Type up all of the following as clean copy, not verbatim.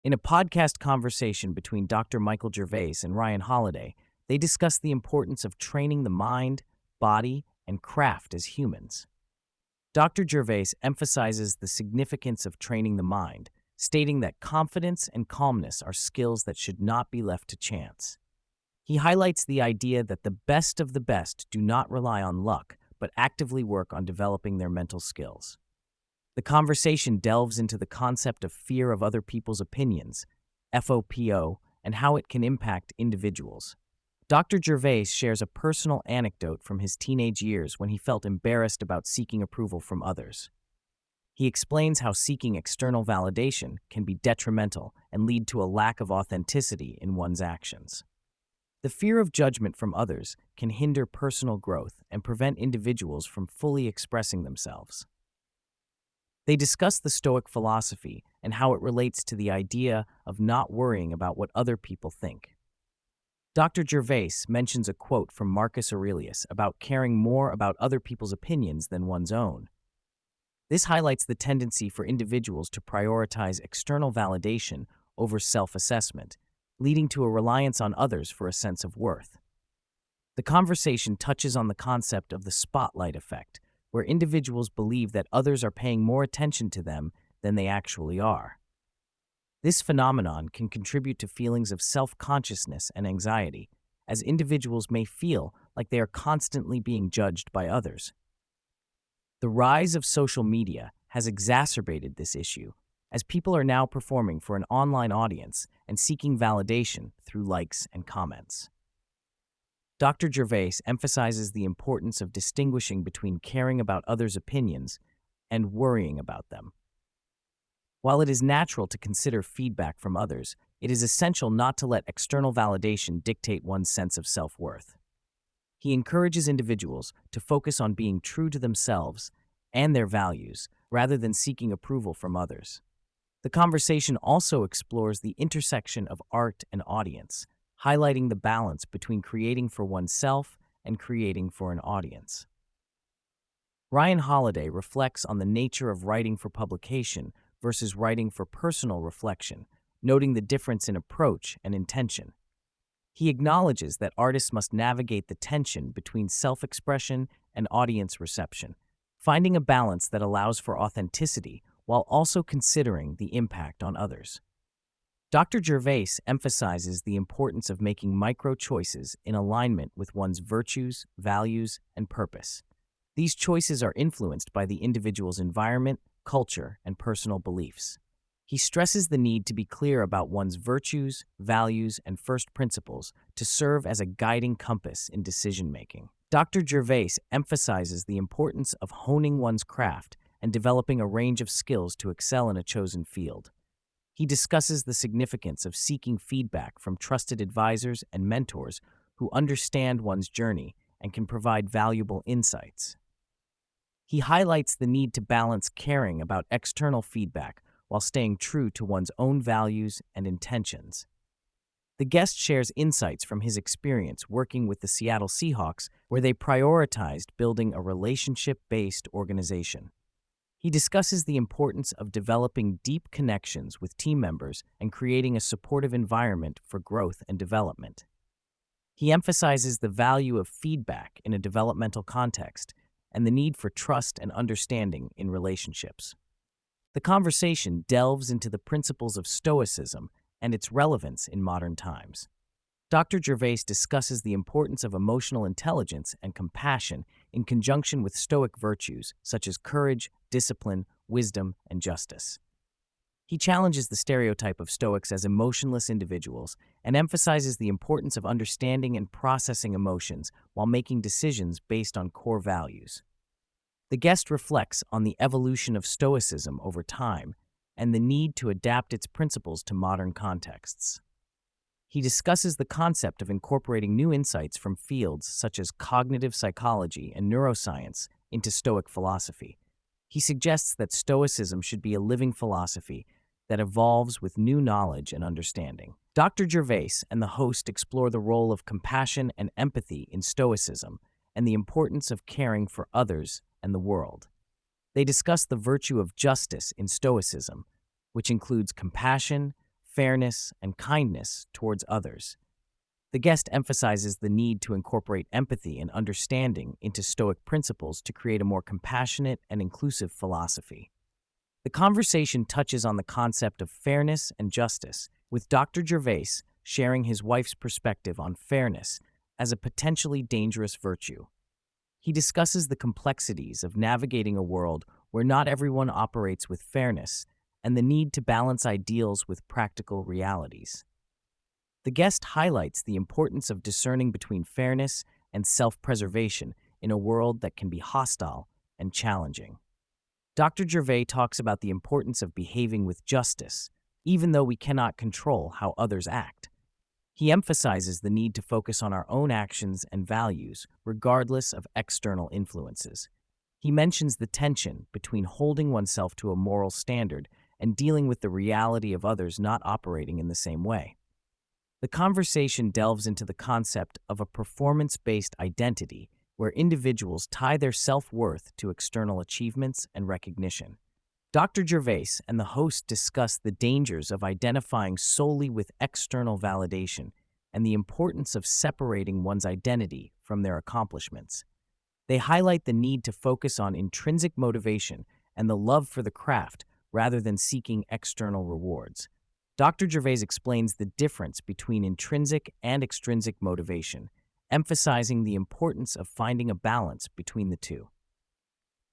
In a podcast conversation between Dr. Michael Gervais and Ryan Holiday, they discuss the importance of training the mind, body, and craft as humans. Dr. Gervais emphasizes the significance of training the mind, stating that confidence and calmness are skills that should not be left to chance. He highlights the idea that the best of the best do not rely on luck, but actively work on developing their mental skills. The conversation delves into the concept of fear of other people's opinions, FOPO, and how it can impact individuals. Dr. Gervais shares a personal anecdote from his teenage years when he felt embarrassed about seeking approval from others. He explains how seeking external validation can be detrimental and lead to a lack of authenticity in one's actions. The fear of judgment from others can hinder personal growth and prevent individuals from fully expressing themselves. They discuss the Stoic philosophy and how it relates to the idea of not worrying about what other people think. Dr. Gervais mentions a quote from Marcus Aurelius about caring more about other people's opinions than one's own. This highlights the tendency for individuals to prioritize external validation over self-assessment, leading to a reliance on others for a sense of worth. The conversation touches on the concept of the spotlight effect, where individuals believe that others are paying more attention to them than they actually are. This phenomenon can contribute to feelings of self-consciousness and anxiety, as individuals may feel like they are constantly being judged by others. The rise of social media has exacerbated this issue, as people are now performing for an online audience and seeking validation through likes and comments. Dr. Gervais emphasizes the importance of distinguishing between caring about others' opinions and worrying about them. While it is natural to consider feedback from others, it is essential not to let external validation dictate one's sense of self-worth. He encourages individuals to focus on being true to themselves and their values rather than seeking approval from others. The conversation also explores the intersection of art and audience, highlighting the balance between creating for oneself and creating for an audience. Ryan Holiday reflects on the nature of writing for publication versus writing for personal reflection, noting the difference in approach and intention. He acknowledges that artists must navigate the tension between self-expression and audience reception, finding a balance that allows for authenticity while also considering the impact on others. Dr. Gervais emphasizes the importance of making micro-choices in alignment with one's virtues, values, and purpose. These choices are influenced by the individual's environment, culture, and personal beliefs. He stresses the need to be clear about one's virtues, values, and first principles to serve as a guiding compass in decision-making. Dr. Gervais emphasizes the importance of honing one's craft and developing a range of skills to excel in a chosen field. He discusses the significance of seeking feedback from trusted advisors and mentors who understand one's journey and can provide valuable insights. He highlights the need to balance caring about external feedback while staying true to one's own values and intentions. The guest shares insights from his experience working with the Seattle Seahawks, where they prioritized building a relationship-based organization. He discusses the importance of developing deep connections with team members and creating a supportive environment for growth and development. He emphasizes the value of feedback in a developmental context and the need for trust and understanding in relationships. The conversation delves into the principles of Stoicism and its relevance in modern times. Dr. Gervais discusses the importance of emotional intelligence and compassion in conjunction with Stoic virtues such as courage, discipline, wisdom, and justice. He challenges the stereotype of Stoics as emotionless individuals and emphasizes the importance of understanding and processing emotions while making decisions based on core values. The guest reflects on the evolution of Stoicism over time and the need to adapt its principles to modern contexts. He discusses the concept of incorporating new insights from fields such as cognitive psychology and neuroscience into Stoic philosophy. He suggests that Stoicism should be a living philosophy that evolves with new knowledge and understanding. Dr. Gervais and the host explore the role of compassion and empathy in Stoicism and the importance of caring for others and the world. They discuss the virtue of justice in Stoicism, which includes compassion, fairness, and kindness towards others. The guest emphasizes the need to incorporate empathy and understanding into Stoic principles to create a more compassionate and inclusive philosophy. The conversation touches on the concept of fairness and justice, with Dr. Gervais sharing his wife's perspective on fairness as a potentially dangerous virtue. He discusses the complexities of navigating a world where not everyone operates with fairness and the need to balance ideals with practical realities. The guest highlights the importance of discerning between fairness and self-preservation in a world that can be hostile and challenging. Dr. Gervais talks about the importance of behaving with justice, even though we cannot control how others act. He emphasizes the need to focus on our own actions and values, regardless of external influences. He mentions the tension between holding oneself to a moral standard and dealing with the reality of others not operating in the same way. The conversation delves into the concept of a performance-based identity, where individuals tie their self-worth to external achievements and recognition. Dr. Gervais and the host discuss the dangers of identifying solely with external validation and the importance of separating one's identity from their accomplishments. They highlight the need to focus on intrinsic motivation and the love for the craft rather than seeking external rewards. Dr. Gervais explains the difference between intrinsic and extrinsic motivation, emphasizing the importance of finding a balance between the two.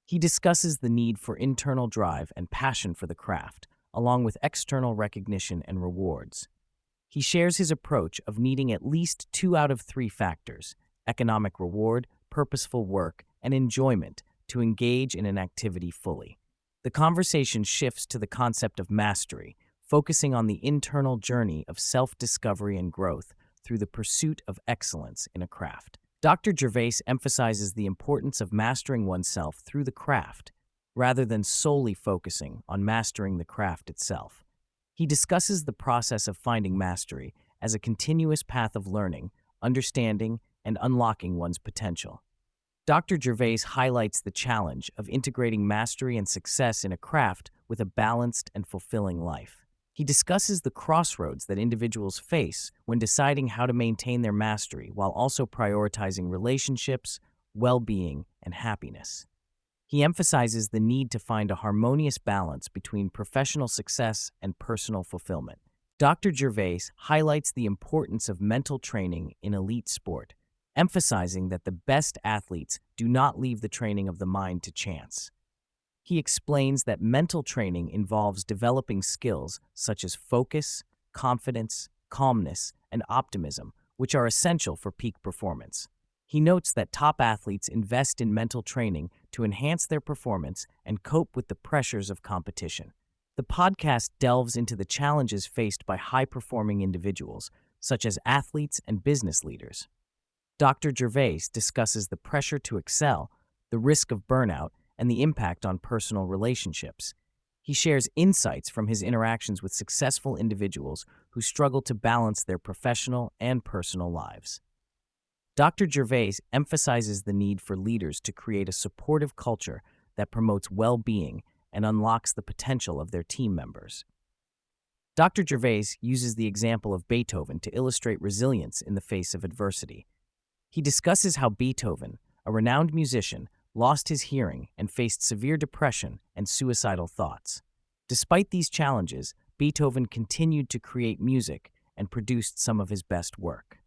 He discusses the need for internal drive and passion for the craft, along with external recognition and rewards. He shares his approach of needing at least 2 out of 3 factors: economic reward, purposeful work, and enjoyment to engage in an activity fully. The conversation shifts to the concept of mastery, focusing on the internal journey of self-discovery and growth through the pursuit of excellence in a craft. Dr. Gervais emphasizes the importance of mastering oneself through the craft, rather than solely focusing on mastering the craft itself. He discusses the process of finding mastery as a continuous path of learning, understanding, and unlocking one's potential. Dr. Gervais highlights the challenge of integrating mastery and success in a craft with a balanced and fulfilling life. He discusses the crossroads that individuals face when deciding how to maintain their mastery while also prioritizing relationships, well-being, and happiness. He emphasizes the need to find a harmonious balance between professional success and personal fulfillment. Dr. Gervais highlights the importance of mental training in elite sport, emphasizing that the best athletes do not leave the training of the mind to chance. He explains that mental training involves developing skills such as focus, confidence, calmness, and optimism, which are essential for peak performance. He notes that top athletes invest in mental training to enhance their performance and cope with the pressures of competition. The podcast delves into the challenges faced by high-performing individuals, such as athletes and business leaders. Dr. Gervais discusses the pressure to excel, the risk of burnout, and the impact on personal relationships. He shares insights from his interactions with successful individuals who struggle to balance their professional and personal lives. Dr. Gervais emphasizes the need for leaders to create a supportive culture that promotes well-being and unlocks the potential of their team members. Dr. Gervais uses the example of Beethoven to illustrate resilience in the face of adversity. He discusses how Beethoven, a renowned musician, lost his hearing and faced severe depression and suicidal thoughts. Despite these challenges, Beethoven continued to create music and produced some of his best work.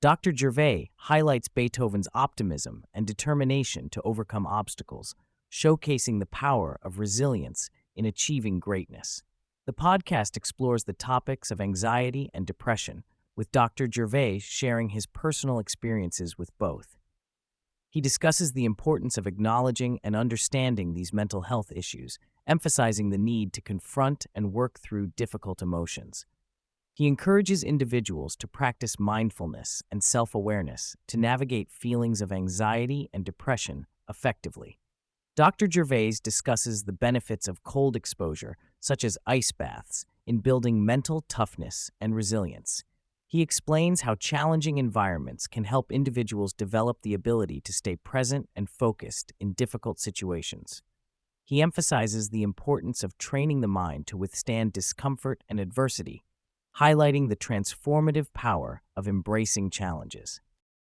Dr. Gervais highlights Beethoven's optimism and determination to overcome obstacles, showcasing the power of resilience in achieving greatness. The podcast explores the topics of anxiety and depression, with Dr. Gervais sharing his personal experiences with both. He discusses the importance of acknowledging and understanding these mental health issues, emphasizing the need to confront and work through difficult emotions. He encourages individuals to practice mindfulness and self-awareness to navigate feelings of anxiety and depression effectively. Dr. Gervais discusses the benefits of cold exposure, such as ice baths, in building mental toughness and resilience. He explains how challenging environments can help individuals develop the ability to stay present and focused in difficult situations. He emphasizes the importance of training the mind to withstand discomfort and adversity, highlighting the transformative power of embracing challenges.